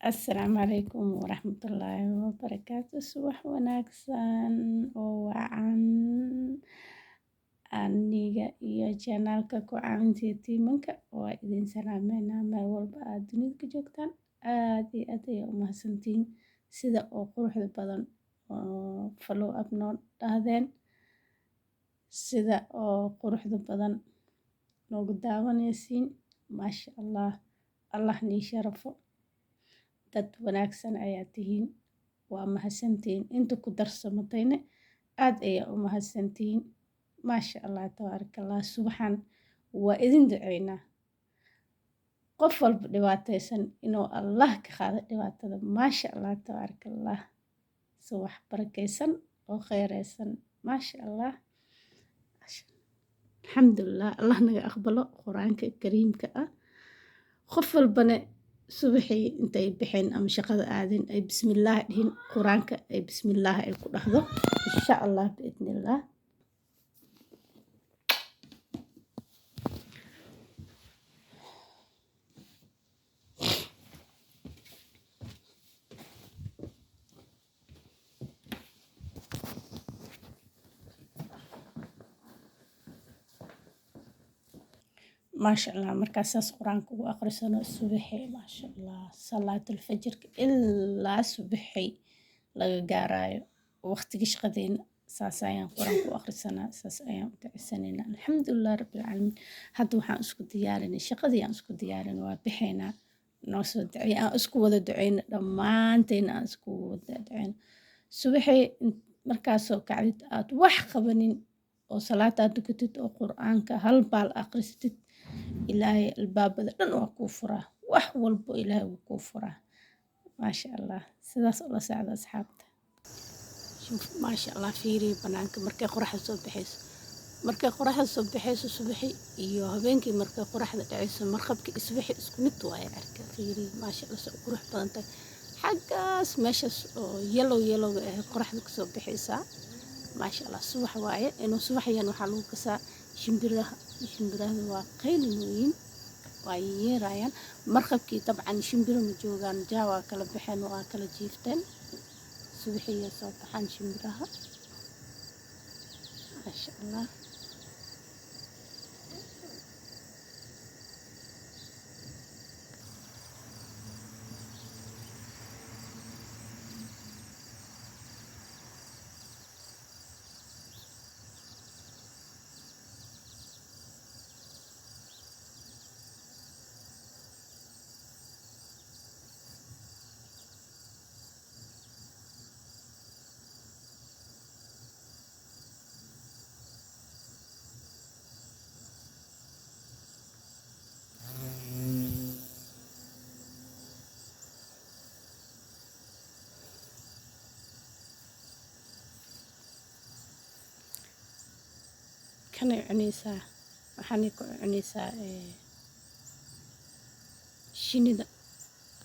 السلام عليكم ورحمة الله وبركاته subax wanaagsan oo wacan aniga iyo janaalka ku caawintiya tiimanka waa idin salaameynaa meel walba aad dunida ka joogtaan aad iyo aad ayay u mahadsantihiin sida oo quruxda badan oo follow up noo dhahdeen sida oo quruxda badan noogu daawanaysiin maasha allah allah nii sharafo dad wanaagsan ayaa tihiin waa mahadsantihiin inta ku darsamatayna aad ayaa u mahadsantihiin maasha allah tabaarakallah subaxan waa idin duceynaa qof walba dhibaataysan inuu allah ka qaado dhibaatada maasha allah tabaarakallah subax barakaysan oo khayraysan maasha allah alxamdulilah allah naga aqbalo qur-aanka kariimka ah qof walbana subaxii intay bixeen ama shaqada aadeen ay bismillaah dhihin qur-aanka ay bismillaah ay ku dhahdo insha allah biidnillaah maasha allah markaasaas qur-aanka ugu aqrisano subaxii maasha allah salaatulfajirka ilaa subaxii laga gaarayo waqtiga shaqadeena saas ayaan qur-aanka u aqrisanaa saas ayaan u duceysanaynaa alxamdulilah rabbilcaalamiin hadda waxaan isku diyaarinay shaqadii aan isku diyaarinay waa bixaynaa noo soo duceey aan isku wada duceyno dhammaanteena aan isku wada duceyno subaxii markaasoo kacdid aad wax qabanin oo salaad aad tukatid oo qur-aanka hal baal aqrisatid ilaahay albaabada dhan waa kuu furaa wax walbo ilaahay wuu kuu furaa maasha allah sidaas ula socda asxaabta maasha allah fiiriye banaanka markay qoraxda soo baxayso subaxi iyo habeenkii markay qoraxda dhacayso marqabka subaxi isku mid waaye arka fiiriye maasha allah soo qurux badan tahay xaggaas meeshaas oo yellow ah qoraxda kasoo baxaysaa maasha allah subax waaye inuu subaxyan waxaa lagu kasaa shimbiraha waa qaylinooyin waa yeerayaan marqabkii dabcan shimbiro ma joogaan jaa waa kala baxeen waa kala jiifteen subaxiya soo baxaan shimbiraha maasha allah kanay cunaysaa waxaanay ku cunaysaa shinida